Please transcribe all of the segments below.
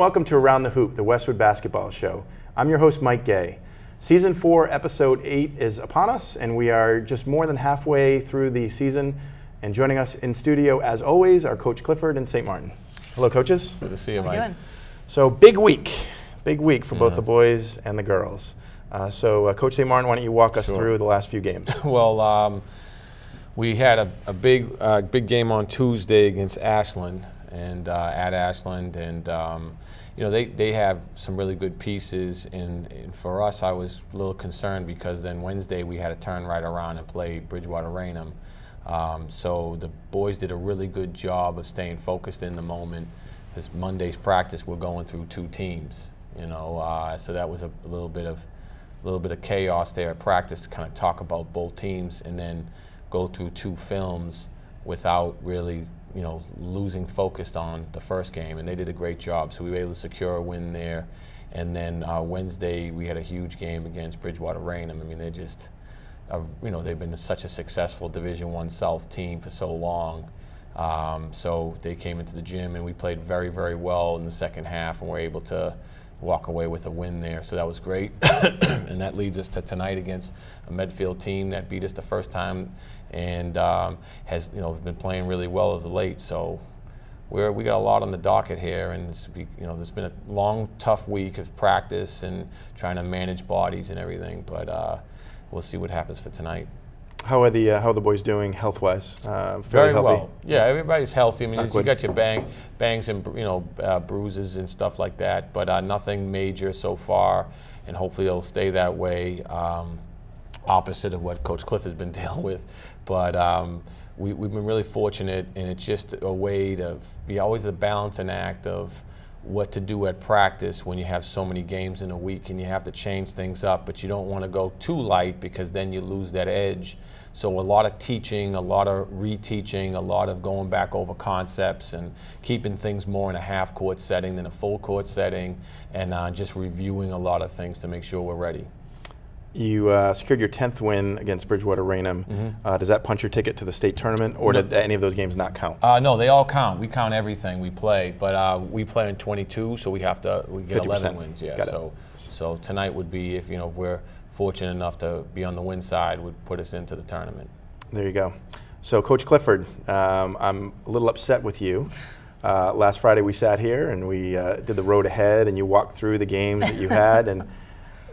welcome to Around the Hoop, the Westwood Basketball Show. I'm your host, Mike Gay. Season 4, Episode 8 is upon us, and we are just more than halfway through the season. And joining us in studio, as always, are Coach Clifford and St. Martin. Hello, coaches. Good to see you, Mike. How you doing? So big week for both the boys and the girls. Coach St. Martin, why don't you walk us through the last few games? Well, we had a big game on Tuesday against Ashland, and at Ashland, and they have some really good pieces. And for us, I was a little concerned because then Wednesday we had to turn right around and play Bridgewater Raynham. So the boys did a really good job of staying focused in the moment. This Monday's practice, we're going through two teams, so that was a little bit of chaos there at practice to kind of talk about both teams and then go through two films without really, losing focused on the first game. And they did a great job, so we were able to secure a win there. And then Wednesday we had a huge game against Bridgewater Raynham. I mean, they're just, they've been such a successful Division I South team for so long. So they came into the gym and we played very, very well in the second half and were able to walk away with a win there. So that was great. And that leads us to tonight against a Medfield team that beat us the first time and has been playing really well as of late. So we got a lot on the docket here, and there's been a long, tough week of practice and trying to manage bodies and everything. But we'll see what happens for tonight. How are the boys doing health-wise? Very healthy? well. Yeah, everybody's healthy. I mean, you got your bangs and bruises and stuff like that, but nothing major so far, and hopefully it'll stay that way. Opposite of what Coach Cliff has been dealing with, but we've been really fortunate, and it's just a way to be always the balancing act of what to do at practice when you have so many games in a week and you have to change things up, but you don't want to go too light because then you lose that edge. So a lot of teaching, a lot of reteaching, a lot of going back over concepts and keeping things more in a half-court setting than a full-court setting, and just reviewing a lot of things to make sure we're ready. You secured your 10th win against Bridgewater Raynham. Mm-hmm. Does that punch your ticket to the state tournament, or did any of those games not count? No, they all count. We count everything we play, but we play in 22, so we get 11 wins. Yeah, so tonight would be, if we're fortunate enough to be on the win side, would put us into the tournament. There you go. So, Coach Clifford, I'm a little upset with you. Last Friday we sat here and we did the road ahead, and you walked through the games that you had, and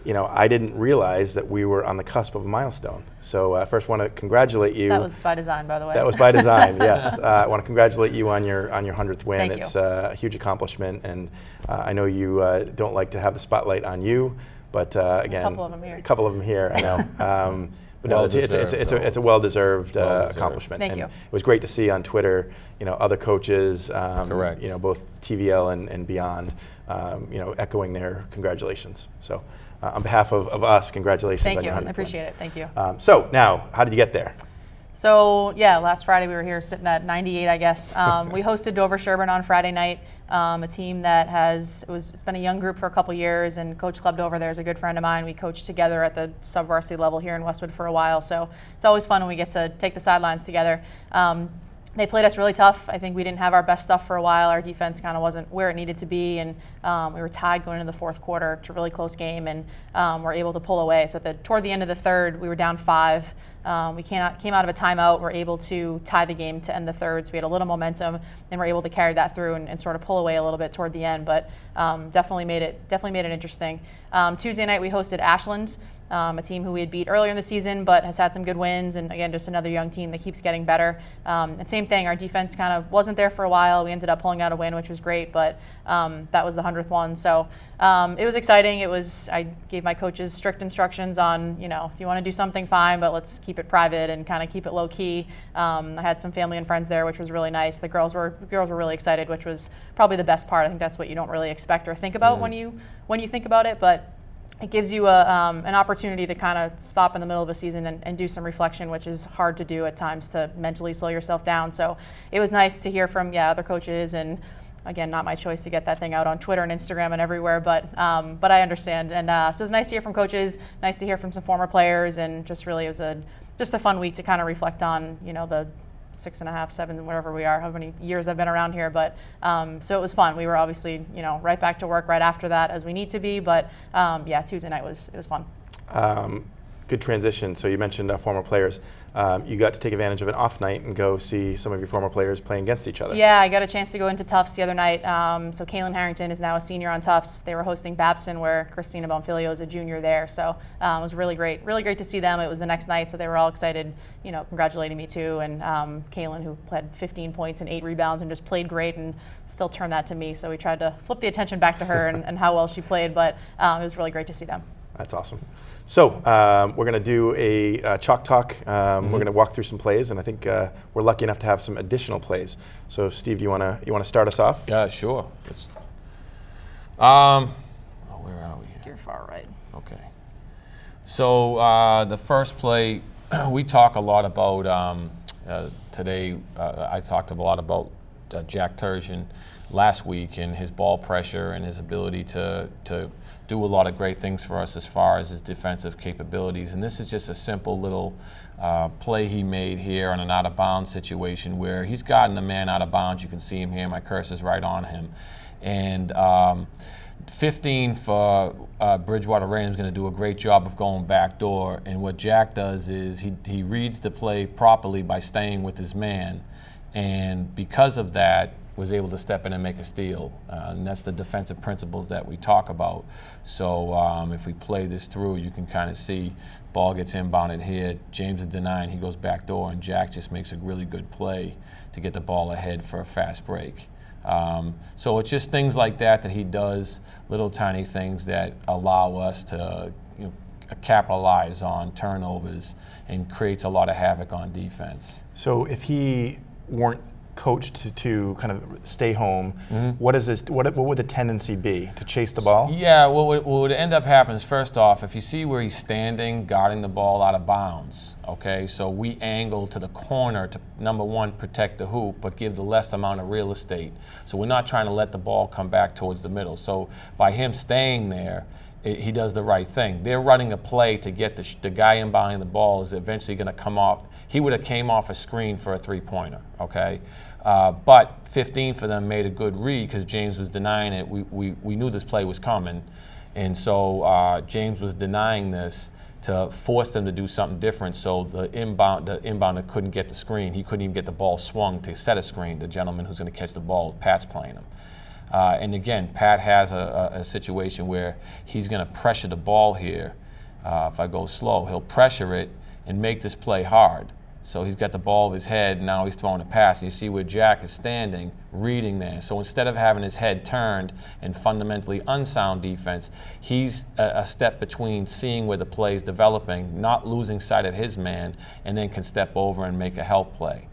I didn't realize that we were on the cusp of a milestone. So I first want to congratulate you. That was by design, by the way. That was by design, yes. I want to congratulate you on your 100th win. Thank It's you. A huge accomplishment, and I know you don't like to have the spotlight on you, but again, a couple of them here. A couple of them here, I know. But no, Well-deserved, it's a well-deserved accomplishment. Thank and you. It was great to see on Twitter, other coaches, Correct. Both TVL and beyond, echoing their congratulations. So. On behalf of us, congratulations on your 100th win. I appreciate it. Thank you. So now, how did you get there? So last Friday we were here sitting at 98, I guess. We hosted Dover Sherburne on Friday night, a team that it's been a young group for a couple years, and Coach Clubbed over there is a good friend of mine. We coached together at the sub-varsity level here in Westwood for a while, so it's always fun when we get to take the sidelines together. They played us really tough. I think we didn't have our best stuff for a while. Our defense kind of wasn't where it needed to be, and we were tied going into the fourth quarter. It's a really close game, and were able to pull away. So toward the end of the third, we were down 5. We came out of a timeout. We're able to tie the game to end the third. So we had a little momentum, and we're able to carry that through and sort of pull away a little bit toward the end. But definitely made it interesting. Tuesday night we hosted Ashland. A team who we had beat earlier in the season, but has had some good wins, and again, just another young team that keeps getting better. And same thing, our defense kind of wasn't there for a while. We ended up pulling out a win, which was great, but that was the 100th one. So it was exciting. I gave my coaches strict instructions on, if you want to do something, fine, but let's keep it private and kind of keep it low key. I had some family and friends there, which was really nice. The girls were really excited, which was probably the best part. I think that's what you don't really expect or think about when you think about it, but it gives you an opportunity to kind of stop in the middle of a season and do some reflection, which is hard to do at times, to mentally slow yourself down. So it was nice to hear from other coaches, and again, not my choice to get that thing out on Twitter and Instagram and everywhere, but I understand. And so it was nice to hear from coaches, nice to hear from some former players, and just really it was just a fun week to kind of reflect on the 6.5, 7, whatever we are, how many years I've been around here. But so it was fun. We were obviously, right back to work right after that as we need to be. But yeah, Tuesday night was fun. Good transition. So you mentioned former players. You got to take advantage of an off night and go see some of your former players playing against each other. Yeah, I got a chance to go into Tufts the other night. So Kaylin Harrington is now a senior on Tufts. They were hosting Babson, where Christina Bonfilio is a junior there. So it was really great to see them. It was the next night, so they were all excited, congratulating me too. And Kaylin, who had 15 points and 8 rebounds and just played great, and still turned that to me. So we tried to flip the attention back to her and how well she played. But it was really great to see them. That's awesome. So we're going to do a chalk talk. We're going to walk through some plays, and I think we're lucky enough to have some additional plays. So Steve, do you want to start us off? Yeah, sure. Where are we here? You're far right. Okay. So the first play, we talk a lot about today. I talked a lot about Jack Turgeon last week and his ball pressure and his ability to do a lot of great things for us as far as his defensive capabilities. And this is just a simple little play he made here on an out-of-bounds situation where he's gotten the man out of bounds. You can see him here. My cursor's right on him. And 15 for Bridgewater Raynham's going to do a great job of going back door. And what Jack does is he reads the play properly by staying with his man. And because of that, was able to step in and make a steal. And that's the defensive principles that we talk about. So if we play this through, you can kind of see ball gets inbounded here. James is denying, he goes back door, and Jack just makes a really good play to get the ball ahead for a fast break. So it's just things like that he does, little tiny things that allow us to capitalize on turnovers and creates a lot of havoc on defense. So if he weren't coached to kind of stay home, what would the tendency be? To chase the ball? Yeah, what would end up happening is, first off, if you see where he's standing, guarding the ball out of bounds, okay, so we angle to the corner to, number one, protect the hoop, but give the less amount of real estate. So we're not trying to let the ball come back towards the middle. So by him staying there, he does the right thing. They're running a play to get the guy inbounding the ball is eventually going to come off. He would have came off a screen for a three-pointer, okay? But 15 for them made a good read because James was denying it. We knew this play was coming. And so James was denying this to force them to do something different, so the inbounder couldn't get the screen. He couldn't even get the ball swung to set a screen, the gentleman who's going to catch the ball. Pat's playing him. And again, Pat has a situation where he's going to pressure the ball here. If I go slow, he'll pressure it and make this play hard. So he's got the ball of his head, now he's throwing a pass. And you see where Jack is standing, reading there. So instead of having his head turned and fundamentally unsound defense, he's a step between seeing where the play is developing, not losing sight of his man, and then can step over and make a help play.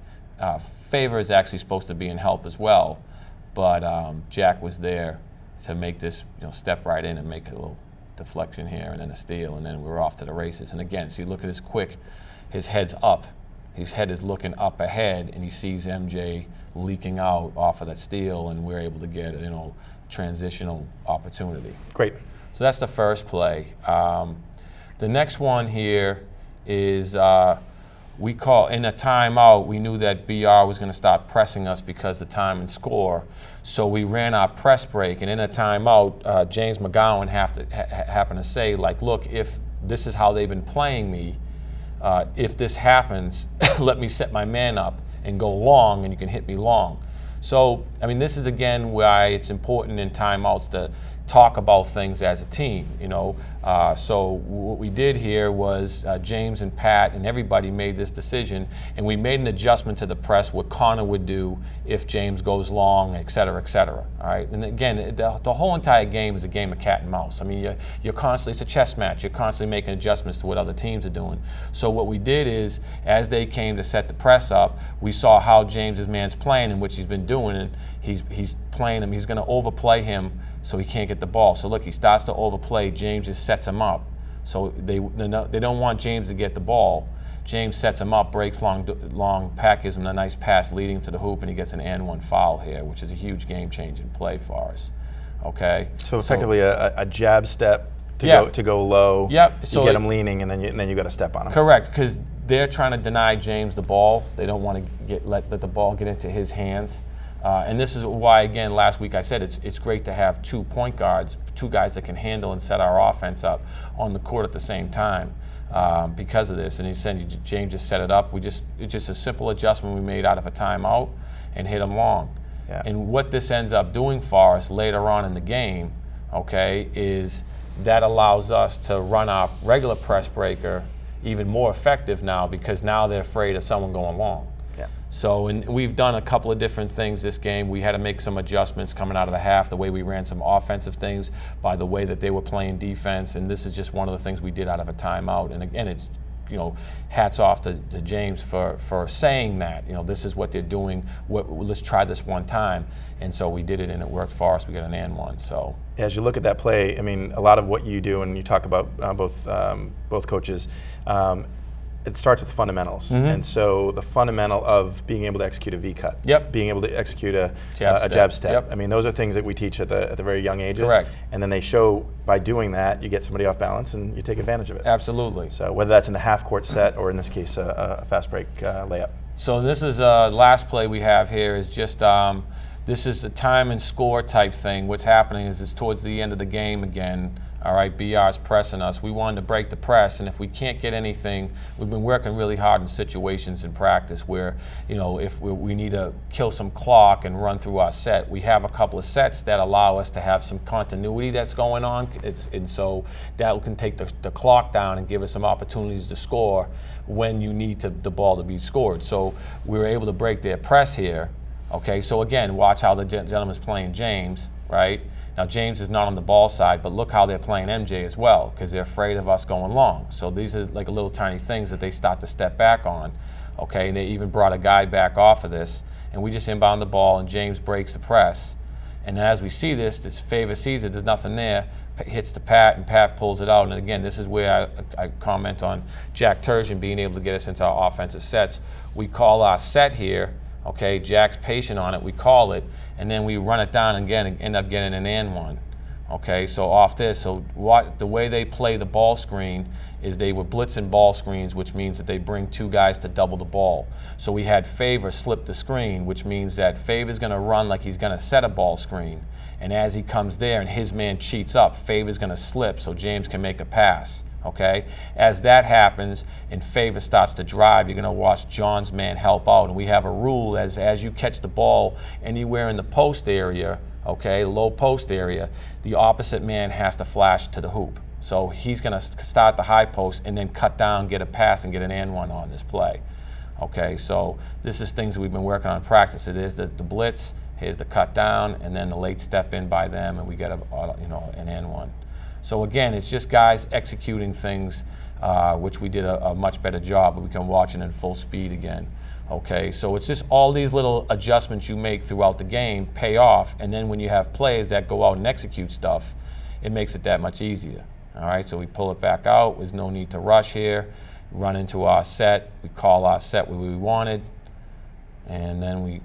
Favor is actually supposed to be in help as well, but Jack was there to make this, step right in and make a little deflection here and then a steal, and then we're off to the races. And again, see, look at this quick, his head's up. His head is looking up ahead, and he sees MJ leaking out off of that steal, and we're able to get transitional opportunity. Great. So that's the first play. The next one here is we call in a timeout. We knew that BR was going to start pressing us because of time and score, so we ran our press break. And in a timeout, James McGowan happened to say, look, if this is how they've been playing me. If this happens, let me set my man up and go long, and you can hit me long. So, this is, again, why it's important in timeouts to talk about things as a team, So what we did here was James and Pat and everybody made this decision, and we made an adjustment to the press, what Connor would do if James goes long, et cetera, all right? And again, the whole entire game is a game of cat and mouse. You're constantly, it's a chess match. You're constantly making adjustments to what other teams are doing. So what we did is, as they came to set the press up, we saw how James's man's playing, and which he's been doing, and he's playing him. He's going to overplay him, so he can't get the ball. So look, he starts to overplay. James just sets him up. So they don't want James to get the ball. James sets him up, breaks long, Pat gives him a nice pass leading him to the hoop, and he gets an and one foul here, which is a huge game-changing play for us. Okay. So effectively a jab step to go low. Yep. So you get him leaning, and then you got to step on him. Correct, because they're trying to deny James the ball. They don't want to let the ball get into his hands. And this is why, again, last week I said it's great to have 2 point guards, 2 guys that can handle and set our offense up on the court at the same time because of this. And he said James just set it up. It's just a simple adjustment we made out of a timeout and hit him long. Yeah. And what this ends up doing for us later on in the game, okay, is that allows us to run our regular press breaker even more effective now because now they're afraid of someone going long. Yeah. So, and we've done a couple of different things this game. We had to make some adjustments coming out of the half, the way we ran some offensive things, by the way that they were playing defense, and this is just one of the things we did out of a timeout. And again, it's, hats off to James for saying that. This is what they're doing. Let's try this one time. And so we did it, and it worked for us. We got an and one. So as you look at that play, I mean, a lot of what you do, and you talk about both coaches, it starts with fundamentals. Mm-hmm. And so the fundamental of being able to execute a V-cut, Yep. being able to execute a Jab jab step. step. Yep. I mean, those are things that we teach at the very young ages. Correct. And then they show by doing that, you get somebody off balance and you take advantage of it. absolutely. So whether that's in the half court set or in this case, a fast break layup. So this is last play we have here is just this is a time and score type thing. What's happening is it's towards the end of the game again. All right, BR's pressing us. We wanted to break the press, and if we can't get anything, we've been working really hard in situations in practice where, if we need to kill some clock and run through our set, we have a couple of sets that allow us to have some continuity that's going on, and so that can take the clock down and give us some opportunities to score when you need the ball to be scored. So we were able to break their press here. Okay, so again, watch how the gentleman's playing James, right? Now, James is not on the ball side, but look how they're playing MJ as well, because they're afraid of us going long. So these are like little tiny things that they start to step back on, okay? And they even brought a guy back off of this, and we just inbound the ball, and James breaks the press. And as we see this Favor sees it, there's nothing there, hits to Pat, and Pat pulls it out. And again, this is where I comment on Jack Turgeon being able to get us into our offensive sets. We call our set here, okay, Jack's patient on it, we call it, and then we run it down again and end up getting an and one. Okay, so off this, the way they play the ball screen is they were blitzing ball screens, which means that they bring 2 guys to double the ball. So we had Favor slip the screen, which means that Favor's gonna run like he's gonna set a ball screen. And as he comes there and his man cheats up, Favor's gonna slip so James can make a pass. Okay, as that happens and Favor starts to drive, you're going to watch John's man help out. And we have a rule as you catch the ball anywhere in the post area, okay, low post area, the opposite man has to flash to the hoop. So he's going to start the high post and then cut down, get a pass, and get an and one on this play. Okay, so this is things we've been working on in practice. It is the blitz, here's the cut down, and then the late step in by them, and we get an and one. So again, it's just guys executing things, which we did a much better job, but we can watch it in full speed again. Okay, so it's just all these little adjustments you make throughout the game pay off, and then when you have players that go out and execute stuff, it makes it that much easier. All right, so we pull it back out. There's no need to rush here. Run into our set. We call our set where we wanted, and then we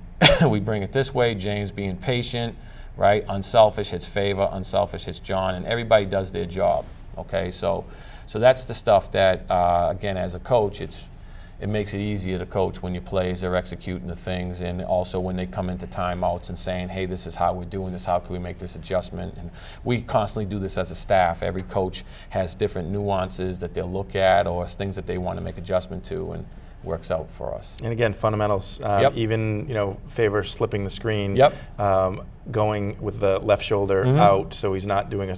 we bring it this way. James being patient. Right, unselfish hits Favor, unselfish hits John, and everybody does their job. Okay, so that's the stuff that again, as a coach, it makes it easier to coach when your players are executing the things, and also when they come into timeouts and saying, hey, this is how we're doing this, how can we make this adjustment? And we constantly do this as a staff. Every coach has different nuances that they'll look at or things that they want to make adjustment to, and works out for us. And again, fundamentals. Yep. Even Favor slipping the screen. Yep. Going with the left shoulder Mm-hmm. out, so he's not doing a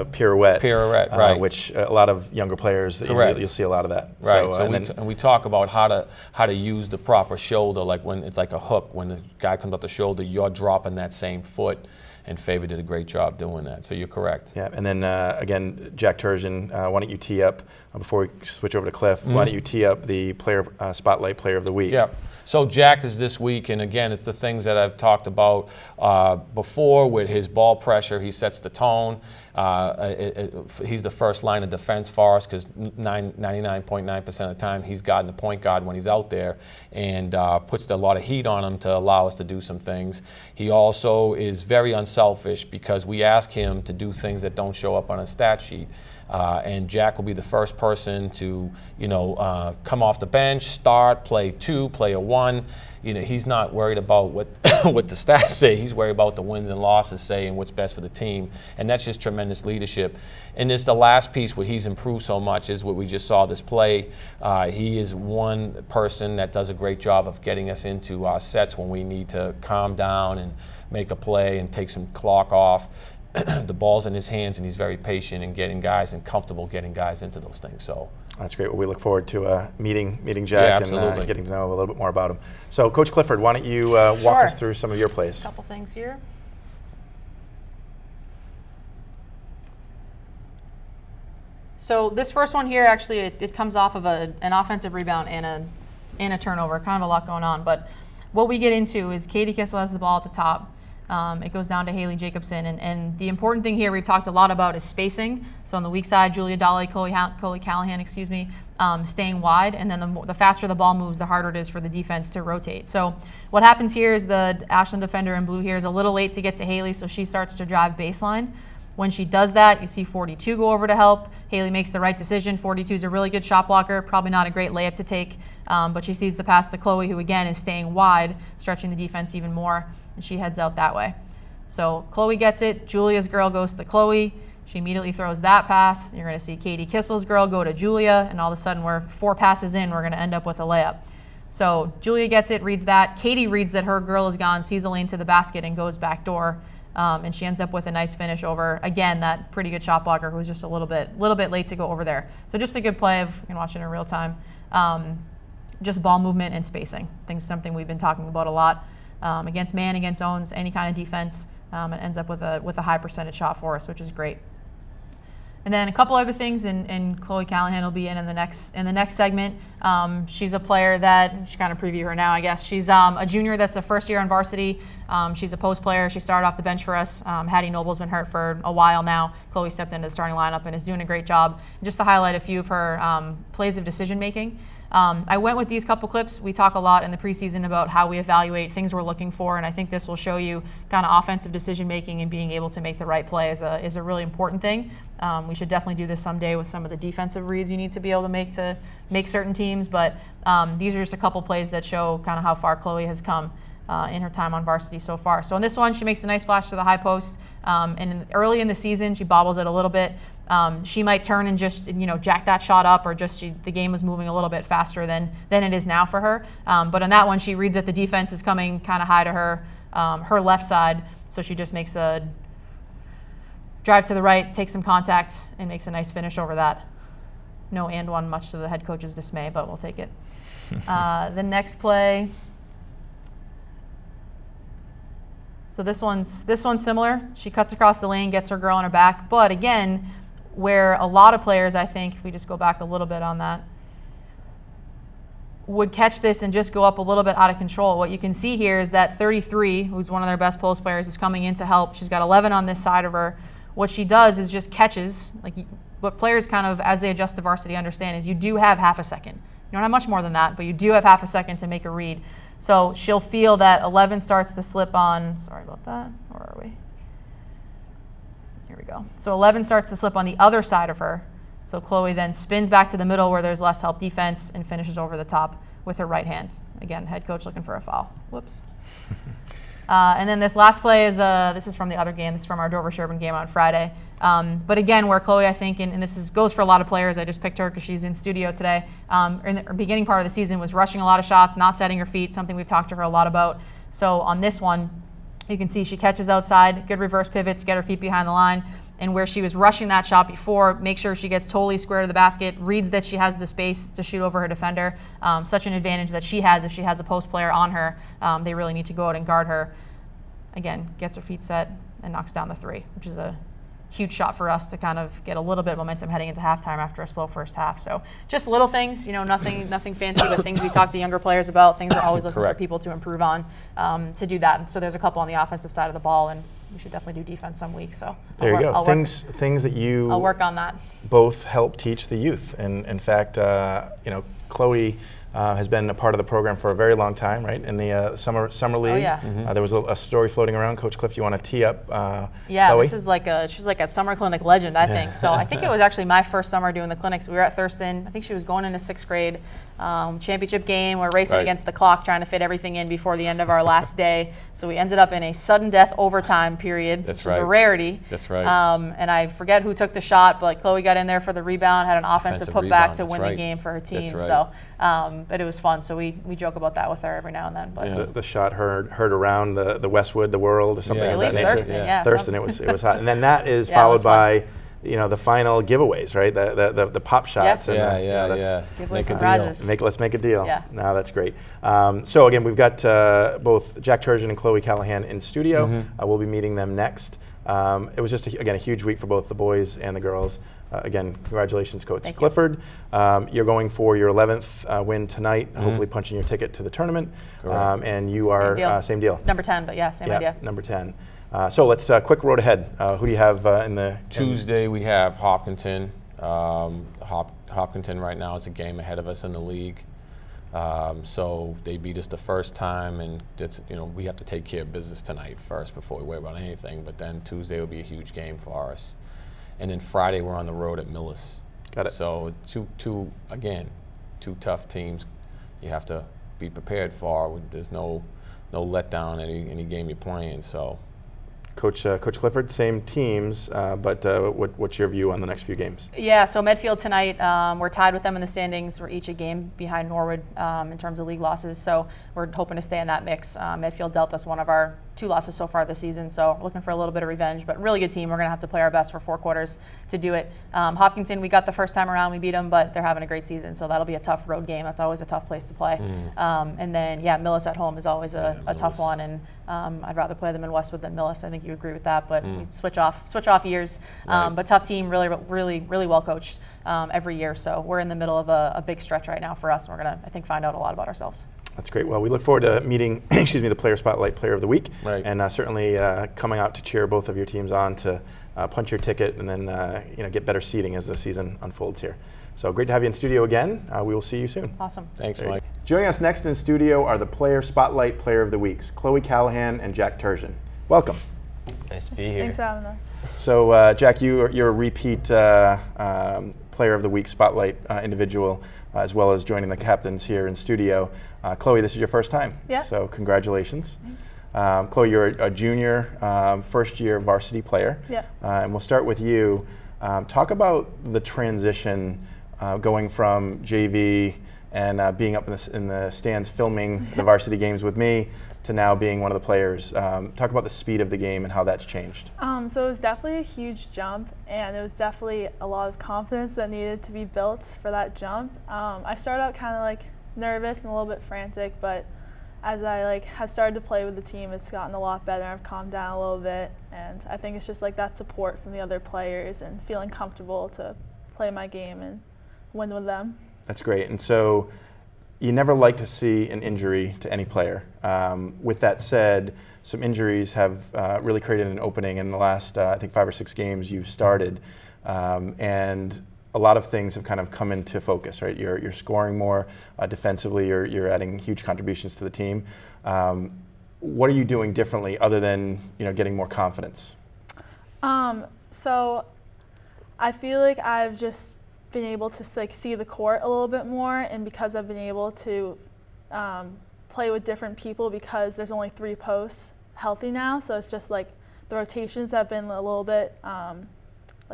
pirouette. Pirouette, right. Which a lot of younger players, you'll see a lot of that. Right. So, and we talk about how to use the proper shoulder, like when it's like a hook. When the guy comes up the shoulder, you're dropping that same foot. And Favor did a great job doing that. So you're correct. Yeah, and then again, Jack Turgeon, why don't you tee up, before we switch over to Cliff, why don't you tee up the Spotlight Player of the Week? Yeah. So Jack is this week, and again, it's the things that I've talked about before with his ball pressure. He sets the tone. He's the first line of defense for us because 99.9% of the time he's guarding the point guard when he's out there, and puts a lot of heat on him to allow us to do some things. He also is very unselfish because we ask him to do things that don't show up on a stat sheet. And Jack will be the first person to, come off the bench, start, play 2, play a 1. He's not worried about what what the stats say. He's worried about the wins and losses say and what's best for the team. And that's just tremendous leadership. And it's the last piece where he's improved so much is what we just saw this play. He is one person that does a great job of getting us into our sets when we need to calm down and make a play and take some clock off. The ball's in his hands, and he's very patient in getting guys and comfortable getting guys into those things. So that's great. Well, we look forward to meeting Jack and getting to know a little bit more about him. So, Coach Clifford, why don't you walk us through some of your plays? A couple things here. So this first one here, actually, it comes off of an offensive rebound and a turnover. Kind of a lot going on, but what we get into is Katie Kissel has the ball at the top. It goes down to Haley Jacobson. And the important thing here we've talked a lot about is spacing. So on the weak side, Julia Dolly, Coley Callahan, staying wide. And then the faster the ball moves, the harder it is for the defense to rotate. So what happens here is the Ashland defender in blue here is a little late to get to Haley, so she starts to drive baseline. When she does that, you see 42 go over to help. Haley makes the right decision. 42 is a really good shot blocker, probably not a great layup to take, but she sees the pass to Chloe, who again is staying wide, stretching the defense even more, and she heads out that way. So Chloe gets it. Julia's girl goes to Chloe. She immediately throws that pass. You're going to see Katie Kissel's girl go to Julia, and all of a sudden we're 4 passes in, we're going to end up with a layup. So Julia gets it, reads that. Katie reads that her girl is gone, sees a lane to the basket, and goes back door. And she ends up with a nice finish over, again, that pretty good shot blocker who was just a little bit late to go over there. So just a good play of, you can watch it in real time. Just ball movement and spacing. Something we've been talking about a lot. Against man, against zones, any kind of defense, it ends up with a high percentage shot for us, which is great. And then a couple other things, and Chloe Callahan will be in the next segment. She's a player that, you should kind of preview her now, I guess. She's a junior that's a first year on varsity. She's a post player. She started off the bench for us. Hattie Noble's been hurt for a while now. Chloe stepped into the starting lineup and is doing a great job. Just to highlight a few of her plays of decision making. I went with these couple clips. We talk a lot in the preseason about how we evaluate things we're looking for, and I think this will show you kind of offensive decision making and being able to make the right play is a really important thing. We should definitely do this someday with some of the defensive reads you need to be able to make certain teams, but these are just a couple plays that show kind of how far Chloe has come in her time on varsity so far. So in this one, she makes a nice flash to the high post, and early in the season, she bobbles it a little bit. She might turn and just jack that shot up, or just the game was moving a little bit faster than it is now for her. But on that one, she reads that the defense is coming kind of high to her left side, so she just makes a drive to the right, takes some contact, and makes a nice finish over that. No and one, much to the head coach's dismay, but we'll take it. The next play. So this one's similar. She cuts across the lane, gets her girl on her back, but again, where a lot of players, I think, if we just go back a little bit on that, would catch this and just go up a little bit out of control. What you can see here is that 33, who's one of their best post players, is coming in to help. She's got 11 on this side of her. What she does is just catches, what players kind of, as they adjust to varsity, understand is you do have half a second. You don't have much more than that, but you do have half a second to make a read. So she'll feel that 11 starts to slip on, sorry about that, where are we? Here we go. So 11 starts to slip on the other side of her. So Chloe then spins back to the middle where there's less help defense and finishes over the top with her right hand. Again, head coach looking for a foul. Whoops. And then this last play is, this is from the other game. This is from our Dover-Sherburne game on Friday. But again, where Chloe, I think, and this goes for a lot of players, I just picked her because she's in studio today, in the beginning part of the season was rushing a lot of shots, not setting her feet, something we've talked to her a lot about. So on this one, you can see she catches outside, good reverse pivots, get her feet behind the line, and where she was rushing that shot before, make sure she gets totally square to the basket, reads that she has the space to shoot over her defender. Such an advantage that she has if she has a post player on her. They really need to go out and guard her. Again, gets her feet set and knocks down the three, which is a huge shot for us to kind of get a little bit of momentum heading into halftime after a slow first half. So just little things, nothing fancy, but things we talk to younger players about, things we're always looking for people to improve on to do that. So there's a couple on the offensive side of the ball, and we should definitely do defense some weeks. So there you go. Things that you I'll work on that. Both help teach the youth, and in fact, Chloe has been a part of the program for a very long time, right? In the summer league. yeah. There was a story floating around. Coach Cliff, you want to tee up Yeah, Chloe? this is she's like a summer clinic legend, I think. So I think it was actually my first summer doing the clinics. We were at Thurston. I think she was going into 6th grade. Championship game. We're racing Right. against the clock, trying to fit everything in before the end of our last day. So we ended up in a sudden death overtime period, That's which was a right. rarity. That's right. And I forget who took the shot, but Chloe got in there for the rebound, had an offensive putback rebound, to that's win right. the game for her team. That's right. So, but it was fun. So we joke about that with her every now and then. But Yeah. The shot heard around the Westwood, the world, or something Yeah. of at that least nature. Thurston, Yeah. yeah. Thurston, it was hot, and then that is Yeah, it followed was fun. by, the final giveaways, right? The pop shots. And Yeah. Giveaway Make a deal. surprises. Let's make a deal. Yeah. No, that's great. So again, we've got both Jack Turgeon and Chloe Callahan in studio. Mm-hmm. We'll be meeting them next. It was just again a huge week for both the boys and the girls. Again, congratulations, Coach Thank you. Clifford. You're going for your 11th win tonight. Hopefully, punching your ticket to the tournament. Correct. And you Same are deal. same deal. Number 10, but yeah, same idea. Number 10. So let's quick road ahead. Who do you have in the Tuesday we have Hopkinton. Hopkinton right now is a game ahead of us in the league. So they beat us the first time, and we have to take care of business tonight first before we worry about anything. But then Tuesday will be a huge game for us, and then Friday we're on the road at Millis. Got it. So two tough teams. You have to be prepared for. There's no letdown any game you're playing. So. Coach Clifford? Same teams, but what's your view on the next few games? Yeah, so Medfield tonight, we're tied with them in the standings. We're each a game behind Norwood in terms of league losses, so we're hoping to stay in that mix. Medfield dealt us one of our 2 losses so far this season, so we're looking for a little bit of revenge, but really good team. We're going to have to play our best for 4 quarters to do it. Hopkinton, we got the first time around, we beat them, but they're having a great season, so that'll be a tough road game. That's always a tough place to play. And then, Millis at home is always a tough Millis. one, and I'd rather play them in Westwood than Millis. I think you agree with that, but we switch off years. Right. But tough team, really well coached every year. So we're in the middle of a big stretch right now for us. And we're gonna, I think, find out a lot about ourselves. That's great. Well, we look forward to meeting, the Player Spotlight Player of the Week, Right. and certainly coming out to cheer both of your teams on to punch your ticket and then get better seating as the season unfolds here. So great to have you in studio again. We will see you soon. Awesome. Thanks, There you Mike. go. Joining us next in studio are the Player Spotlight Player of the Weeks, Chloe Callahan and Jack Turgeon. Welcome. Nice to be here. Thanks for having us. So, Jack, you're a repeat Player of the Week Spotlight individual, as well as joining the captains here in studio. Chloe, this is your first time. Yeah. So, congratulations. Thanks. Chloe, you're a junior, first-year varsity player. Yeah. And we'll start with you. Talk about the transition going from JV and being up in the stands filming the varsity games with me to now being one of the players. Talk about the speed of the game and how that's changed. So it was definitely a huge jump, and it was definitely a lot of confidence that needed to be built for that jump. I started out kind of nervous and a little bit frantic, but as I have started to play with the team, it's gotten a lot better. I've calmed down a little bit, and I think it's just that support from the other players and feeling comfortable to play my game and win with them. That's great. And so you never like to see an injury to any player. With that said, some injuries have really created an opening in the last, I think, 5 or 6 games you've started. And a lot of things have kind of come into focus, right? You're scoring more defensively, you're adding huge contributions to the team. What are you doing differently other than getting more confidence? So I feel like I've just been able to see the court a little bit more, and because I've been able to play with different people, because there's only 3 posts healthy now, so it's just the rotations have been a little bit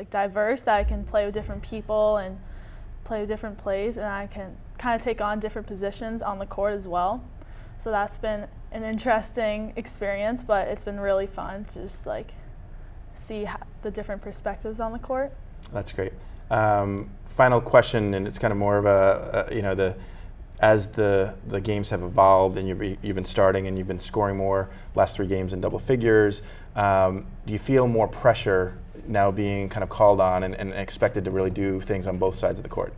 diverse, that I can play with different people and play with different plays, and I can kind of take on different positions on the court as well. So that's been an interesting experience, but it's been really fun to just see the different perspectives on the court. That's great. Final question, and it's kind of more of as the games have evolved and you've been starting and you've been scoring more last 3 games in double figures, do you feel more pressure now being kind of called on and expected to really do things on both sides of the court?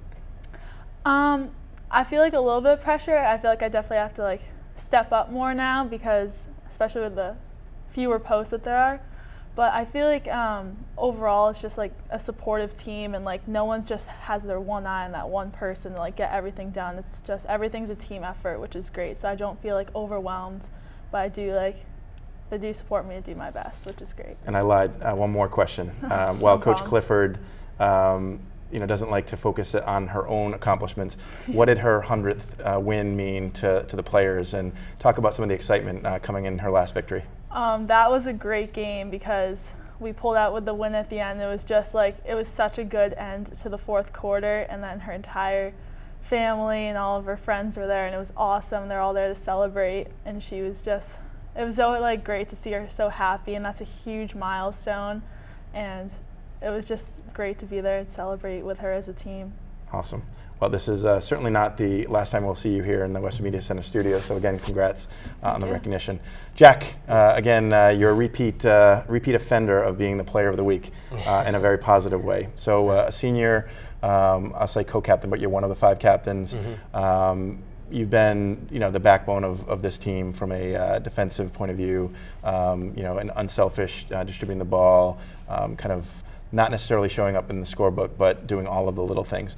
I feel a little bit of pressure. I feel I definitely have to step up more now, because especially with the fewer posts that there are. But I feel like overall it's just like a supportive team, and like no one just has their one eye on that one person to like get everything done. It's just everything's a team effort, which is great. So I don't feel like overwhelmed, but I do they do support me to do my best, which is great. And I lied. One more question. While Coach problem. Clifford, doesn't like to focus on her own accomplishments, what did her 100th win mean to the players? And talk about some of the excitement coming in her last victory. That was a great game because we pulled out with the win at the end. It was just it was such a good end to the fourth quarter, and then her entire family and all of her friends were there, and it was awesome. They're all there to celebrate, and she was just, it was so great to see her so happy, and that's a huge milestone, and it was just great to be there and celebrate with her as a team. Awesome. Well, this is certainly not the last time we'll see you here in the Western Media Center studio. So again, congrats on the recognition. Jack, again, you're a repeat offender of being the Player of the Week in a very positive way. So a senior, I'll say co-captain, but you're one of the 5 captains. You've been, the backbone of this team from a defensive point of view. And unselfish, distributing the ball, kind of not necessarily showing up in the scorebook, but doing all of the little things.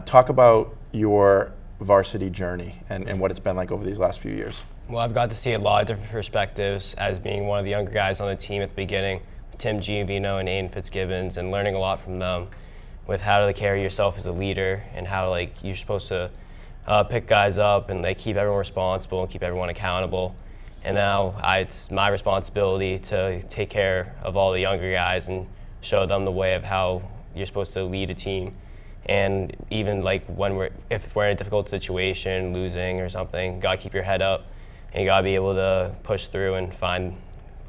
Talk about your varsity journey and what it's been like over these last few years. Well, I've got to see a lot of different perspectives as being one of the younger guys on the team at the beginning, Tim Giovino and Aiden Fitzgibbons, and learning a lot from them with how to carry yourself as a leader and how you're supposed to pick guys up and keep everyone responsible and keep everyone accountable. And now it's my responsibility to take care of all the younger guys and show them the way of how you're supposed to lead a team. And even if we're in a difficult situation, losing or something, you gotta keep your head up and you gotta be able to push through and find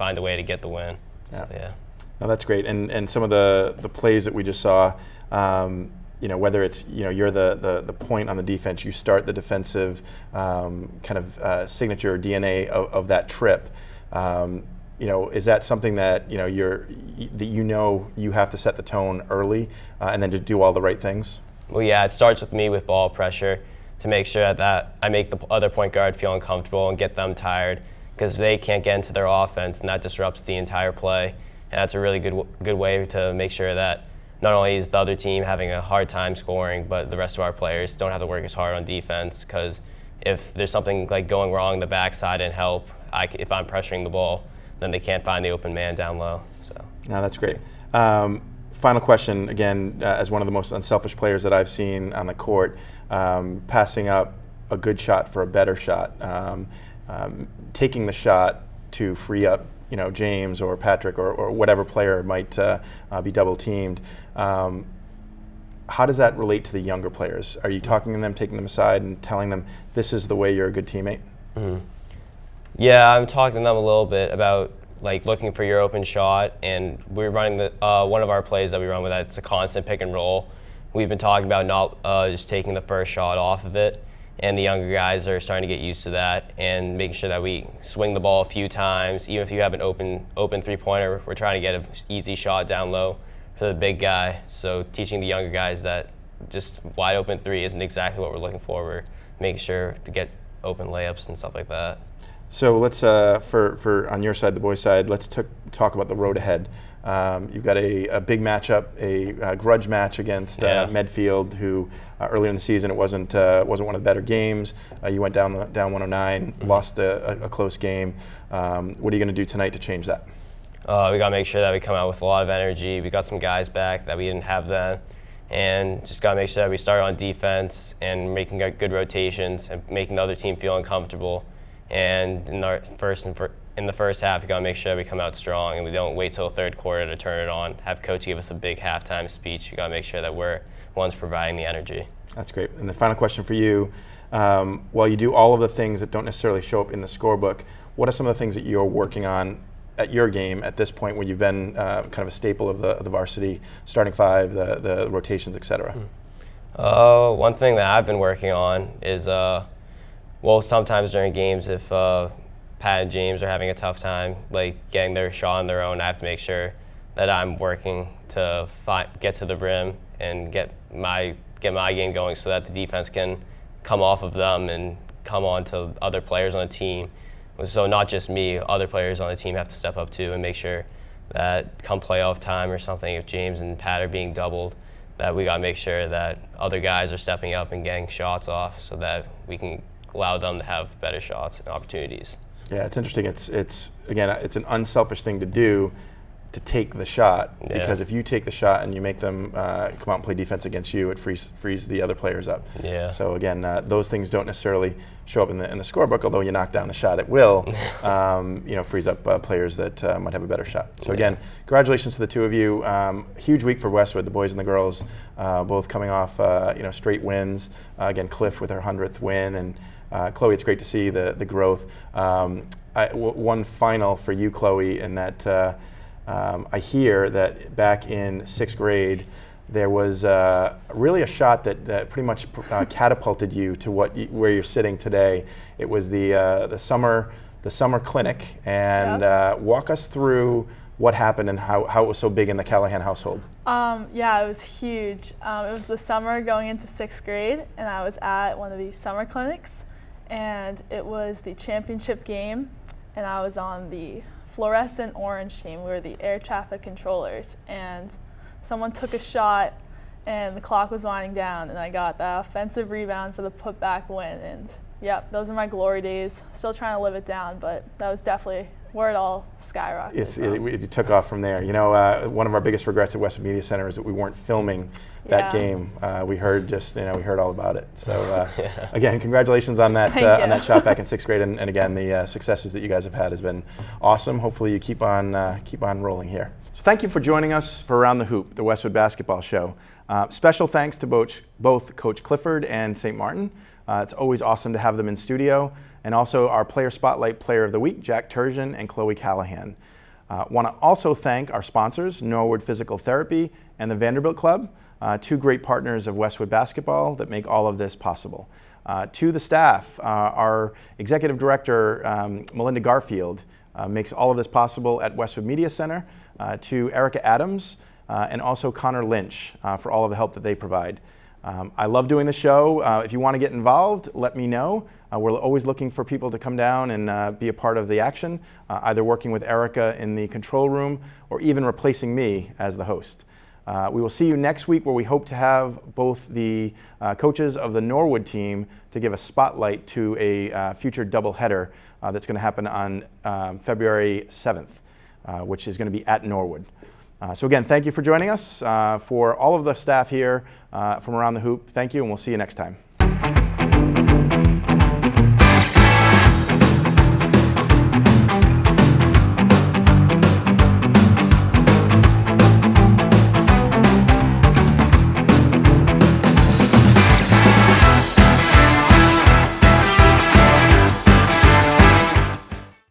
a way to get the win. Yeah. So, yeah. No, that's great. And some of the plays that we just saw, whether it's, you're the point on the defense, you start the defensive signature or DNA of that trip. Is that something that you have to set the tone early and then just do all the right things? Well, yeah, it starts with me with ball pressure to make sure that I make the other point guard feel uncomfortable and get them tired because they can't get into their offense and that disrupts the entire play. And that's a really good way to make sure that not only is the other team having a hard time scoring, but the rest of our players don't have to work as hard on defense because if there's something going wrong in the backside and help, if I'm pressuring the ball, then they can't find the open man down low. So. No, that's great. Final question, again, as one of the most unselfish players that I've seen on the court, passing up a good shot for a better shot, taking the shot to free up, James or Patrick or whatever player might be double teamed. How does that relate to the younger players? Are you talking to them, taking them aside and telling them this is the way you're a good teammate? Mm-hmm. Yeah, I'm talking to them a little bit about looking for your open shot, and we're running one of our plays that we run with that's a constant pick and roll. We've been talking about not just taking the first shot off of it, and the younger guys are starting to get used to that and making sure that we swing the ball a few times. Even if you have an open three-pointer, we're trying to get an easy shot down low for the big guy. So teaching the younger guys that just wide open three isn't exactly what we're looking for. We're making sure to get open layups and stuff like that. So let's, for on your side, the boys' side, let's talk about the road ahead. You've got a big matchup, a grudge match against Medfield, who earlier in the season it wasn't one of the better games. You went down 109, lost a close game. What are you going to do tonight to change that? We got to make sure that we come out with a lot of energy. We got some guys back that we didn't have then. And just got to make sure that we start on defense and making good rotations and making the other team feel uncomfortable. And in the first half, we got to make sure that we come out strong and we don't wait till the third quarter to turn it on. Have coach give us a big halftime speech. We got to make sure that we're ones providing the energy. That's great. And the final question for you: while you do all of the things that don't necessarily show up in the scorebook, what are some of the things that you're working on at your game at this point when you've been kind of a staple of the varsity starting five, the rotations, et cetera? One thing that I've been working on is sometimes during games, if Pat and James are having a tough time, getting their shot on their own, I have to make sure that I'm working to get to the rim and get my game going so that the defense can come off of them and come on to other players on the team. So not just me, other players on the team have to step up too and make sure that come playoff time or something, if James and Pat are being doubled, that we got to make sure that other guys are stepping up and getting shots off so that we can allow them to have better shots and opportunities. Yeah, it's interesting. It's again, it's an unselfish thing to do, to take the shot, because if you take the shot and you make them come out and play defense against you, it frees the other players up. Yeah. So again, those things don't necessarily show up in the scorebook, although you knock down the shot, it will. Frees up players that might have a better shot. So again, congratulations to the two of you. Huge week for Westwood, the boys and the girls, both coming off straight wins. Again, Cliff with her 100th win, and Chloe, it's great to see the growth. One final for you, Chloe, in that. I hear that back in 6th grade, there was really a shot that pretty much catapulted you to where you're sitting today. It was the summer clinic, and walk us through what happened and how it was so big in the Callahan household. Yeah, it was huge. It was the summer going into 6th grade, and I was at one of these summer clinics, and it was the championship game, and I was on the fluorescent orange team. We were the air traffic controllers, and someone took a shot and the clock was winding down, and I got the offensive rebound for the putback win. And yep, those are my glory days. Still trying to live it down, but that was definitely where it all skyrocketed. Yes, it took off from there. One of our biggest regrets at Westwood Media Center is that we weren't filming that game. We heard we heard all about it. So again, congratulations on that shot back in 6th grade, and again, the successes that you guys have had has been awesome. Hopefully, you keep on rolling here. So thank you for joining us for Around the Hoop, the Westwood basketball show. Special thanks to both Coach Clifford and St. Martin. It's always awesome to have them in studio, and also our Player Spotlight Player of the Week, Jack Turgeon and Chloe Callahan. Want to also thank our sponsors, Norwood Physical Therapy and the Vanderbilt Club, two great partners of Westwood basketball that make all of this possible. To the staff, our Executive Director, Melinda Garfield, makes all of this possible at Westwood Media Center. To Erica Adams and also Connor Lynch for all of the help that they provide. I love doing the show. If you want to get involved, let me know. We're always looking for people to come down and be a part of the action, either working with Erica in the control room or even replacing me as the host. We will see you next week, where we hope to have both the coaches of the Norwood team to give a spotlight to a future doubleheader that's going to happen on February 7th, which is going to be at Norwood. So again, thank you for joining us. For all of the staff here from Around the Hoop, thank you, and we'll see you next time.